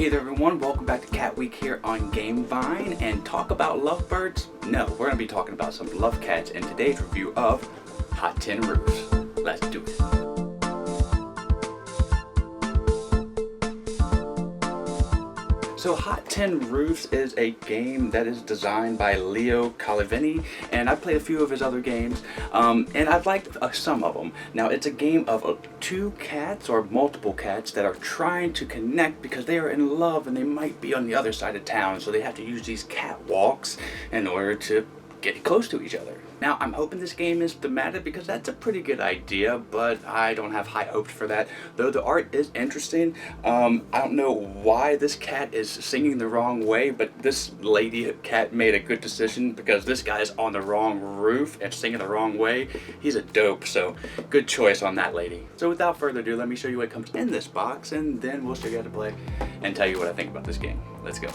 Hey there everyone, welcome back to Cat Week here on Gamevine. And talk about lovebirds? No, we're going to be talking about some love cats in today's review of Hot Tin Roofs. Let's do it. So Hot Tin Roofs is a game that is designed by Leo Calivini, and I've played a few of his other games, and I've liked some of them. Now it's a game of two cats or multiple cats that are trying to connect because they are in love and they might be on the other side of town, so they have to use these catwalks in order to get close to each other. Now, I'm hoping this game is thematic because that's a pretty good idea, but I don't have high hopes for that. Though the art is interesting. I don't know why this cat is singing the wrong way, but this lady cat made a good decision because this guy's on the wrong roof and singing the wrong way. He's a dope, so good choice on that lady. So without further ado, let me show you what comes in this box, and then we'll show you how to play and tell you what I think about this game. Let's go.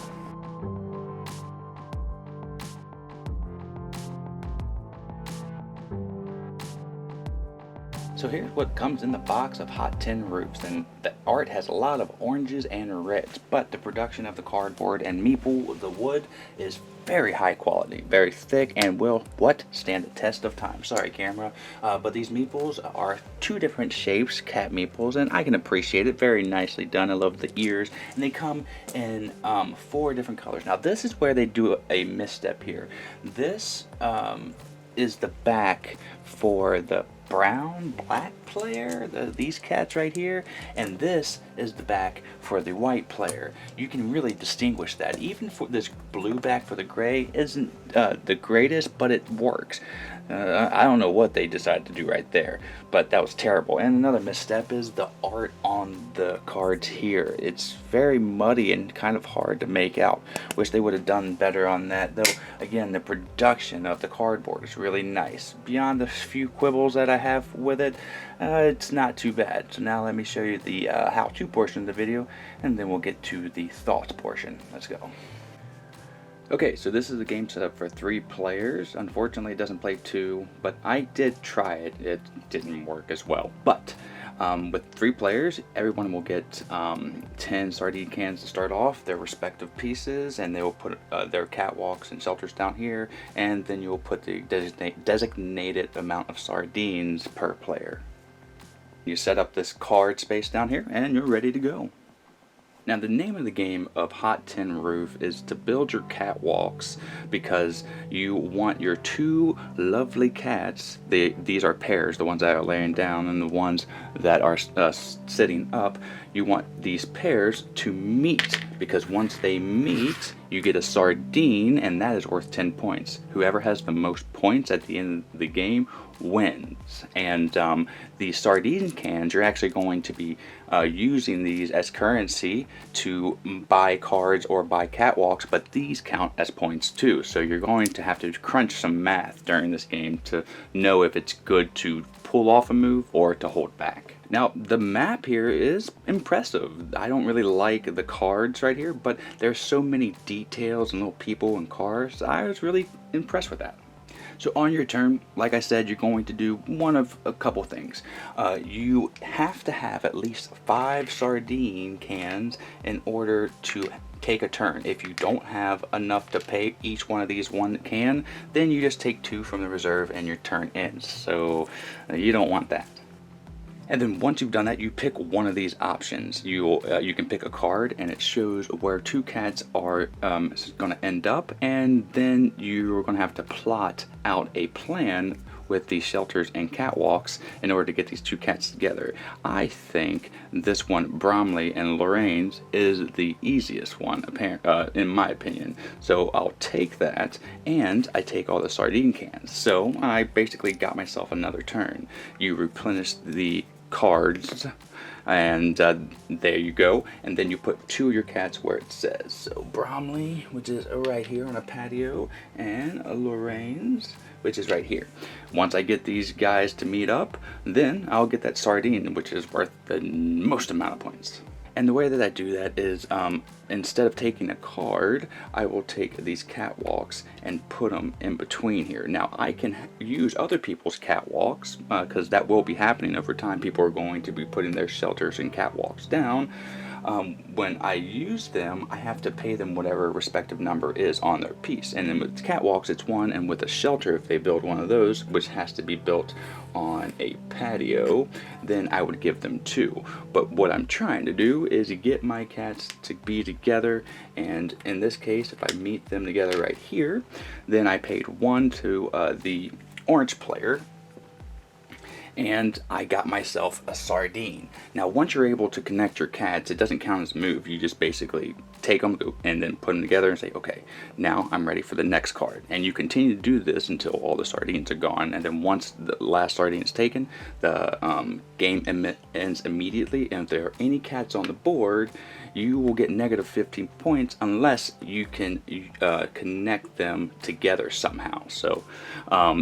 So here's what comes in the box of Hot Tin Roofs, and the art has a lot of oranges and reds, but the production of the cardboard and meeple, the wood, is very high quality, very thick, and will stand the test of time. Sorry camera, but these meeples are two different shapes, cat meeples, and I can appreciate it. Very nicely done. I love the ears, and they come in 4 different colors. Now this is where they do a misstep here. This is the back for the black player, these cats right here, and this is the back for the white player. You can really distinguish that. Even for this blue back for the gray isn't the greatest, but it works. I don't know what they decided to do right there, but that was terrible. And another misstep is the art on the cards here. It's very muddy and kind of hard to make out. Wish they would have done better on that, though. Again, the production of the cardboard is really nice. Beyond the few quibbles that I have with it, it's not too bad. So now let me show you the how-to portion of the video, and then we'll get to the thoughts portion. Let's go. Okay, so this is a game set up for 3 players. Unfortunately, it doesn't play 2, but I did try it. It didn't work as well. But with 3 players, everyone will get 10 sardine cans to start off, their respective pieces, and they will put their catwalks and shelters down here, and then you will put the designated amount of sardines per player. You set up this card space down here, and you're ready to go. Now the name of the game of Hot Tin Roof is to build your catwalks because you want your 2 lovely cats, these are pairs, the ones that are laying down and the ones that are sitting up, you want these pairs to meet, because once they meet you get a sardine, and that is worth 10 points. Whoever has the most points at the end of the game wins. And the sardine cans, you're actually going to be using these as currency to buy cards or buy catwalks, but these count as points too. So you're going to have to crunch some math during this game to know if it's good to pull off a move or to hold back. Now the map here is impressive. I don't really like the cards right here, but there's so many details and little people and cars. I was really impressed with that. So on your turn, like I said, you're going to do one of a couple things. You have to have at least 5 sardine cans in order to take a turn. If you don't have enough to pay each one of these 1 can, then you just take 2 from the reserve and your turn ends. So you don't want that. And then once you've done that, you pick one of these options. You can pick a card, and it shows where 2 cats are going to end up, and then you're going to have to plot out a plan with these shelters and catwalks in order to get these 2 cats together. I think this one, Bromley and Lorraine's, is the easiest one, in my opinion. So I'll take that, and I take all the sardine cans. So I basically got myself another turn. You replenish the cards, and there you go, and then you put 2 of your cats where it says. So Bromley, which is right here on a patio, and Lorraine's, which is right here. Once I get these guys to meet up, then I'll get that sardine, which is worth the most amount of points. And the way that I do that is instead of taking a card, I will take these catwalks and put them in between here. Now I can use other people's catwalks because that will be happening over time. People are going to be putting their shelters and catwalks down. when I use them, I have to pay them whatever respective number is on their piece. And then with catwalks, it's 1, and with a shelter, if they build one of those, which has to be built on a patio, then I would give them 2. But what I'm trying to do is get my cats to be together, and in this case, if I meet them together right here, then I paid 1 to the orange player, and I got myself a sardine. Now, once you're able to connect your cats, it doesn't count as a move. You just basically take them and then put them together and say, okay, now I'm ready for the next card. And you continue to do this until all the sardines are gone. And then once the last sardine is taken, the game ends immediately. And if there are any cats on the board, you will get negative 15 points unless you can connect them together somehow. So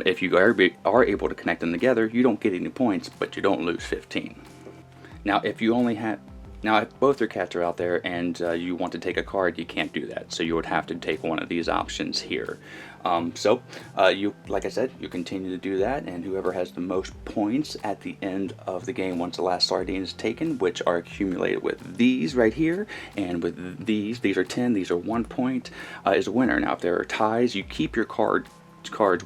if you are able to connect them together, you don't get any points, but you don't lose 15. Now, if both your cats are out there and you want to take a card, you can't do that. So you would have to take one of these options here. Like I said, you continue to do that, and whoever has the most points at the end of the game, once the last sardine is taken, which are accumulated with these right here, and with these are 10, these are 1 point, is a winner. Now, if there are ties, you keep your cards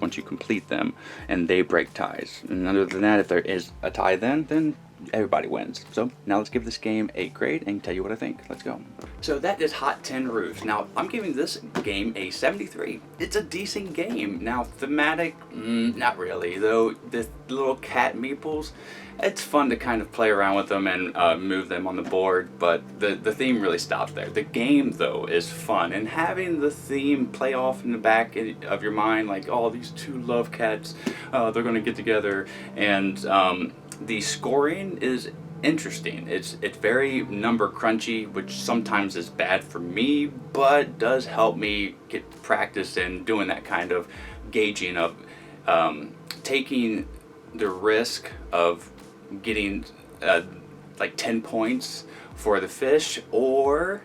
once you complete them, and they break ties. And other than that, if there is a tie, then everybody wins. So now let's give this game a grade and tell you what I think. Let's go. So that is Hot Tin Roofs. Now I'm giving this game a 73. It's a decent game. Now thematic, not really, though. The little cat meeples, it's fun to kind of play around with them and move them on the board, but the theme really stops there. The game, though, is fun, and having the theme play off in the back of your mind, like, oh, these 2 love cats, they're gonna get together, and the scoring is interesting. It's very number crunchy, which sometimes is bad for me, but does help me get practice in doing that kind of gauging of taking the risk of getting like 10 points for the fish, or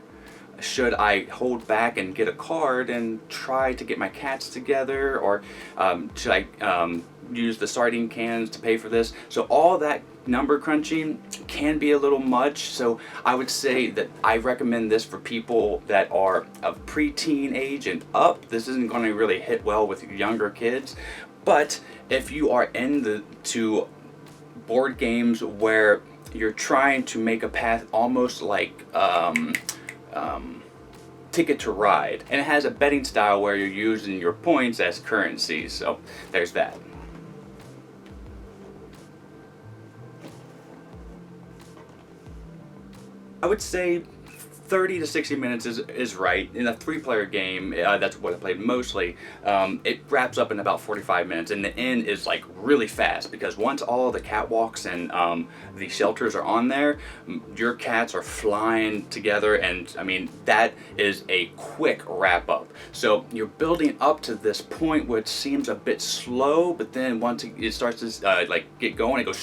should I hold back and get a card and try to get my cats together, or should I use the sardine cans to pay for this? So all that number crunching can be a little much, so I would say that I recommend this for people that are of preteen age and up. This isn't going to really hit well with younger kids, but if you are into board games where you're trying to make a path almost like Ticket to Ride, and it has a betting style where you're using your points as currency, so there's that. I would say 30 to 60 minutes is right. In a 3-player game, that's what I played mostly, it wraps up in about 45 minutes, and the end is like really fast, because once all the catwalks and the shelters are on there, your cats are flying together, and I mean, that is a quick wrap up. So you're building up to this point which seems a bit slow, but then once it starts to like get going, it goes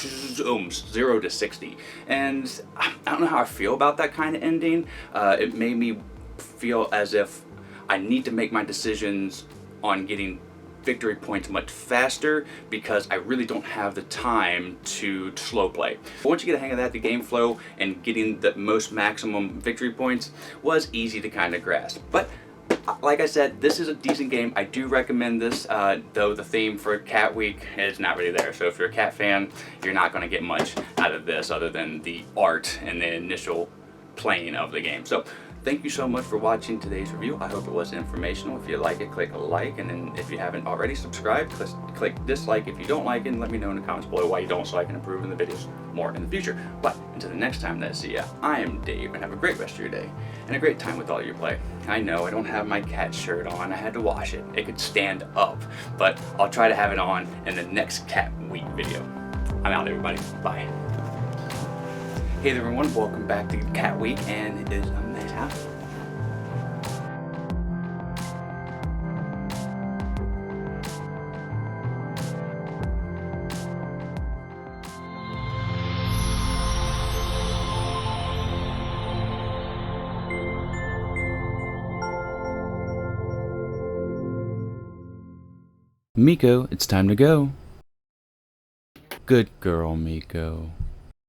0 to 60, and I don't know how I feel about that kind of ending. It made me feel as if I need to make my decisions on getting victory points much faster, because I really don't have the time to slow play. But once you get a hang of that, the game flow and getting the most maximum victory points was easy to kind of grasp. But like I said, this is a decent game. I do recommend this, though the theme for Cat Week is not really there. So if you're a cat fan, you're not going to get much out of this other than the art and the initial playing of the game. So thank you so much for watching today's review. I hope it was informational. If you like it, click like, and then if you haven't already subscribed, click dislike if you don't like it, and let me know in the comments below why you don't, so I can improve in the videos more in the future. But until the next time that I see ya, I am Dave, and have a great rest of your day and a great time with all your play. I know I don't have my cat shirt on. I had to wash it. It could stand up, but I'll try to have it on in the next Cat Week video. I'm out, everybody. Bye. Hey there, everyone, welcome back to Cat Week, and it is a nice house. Miko, it's time to go. Good girl, Miko.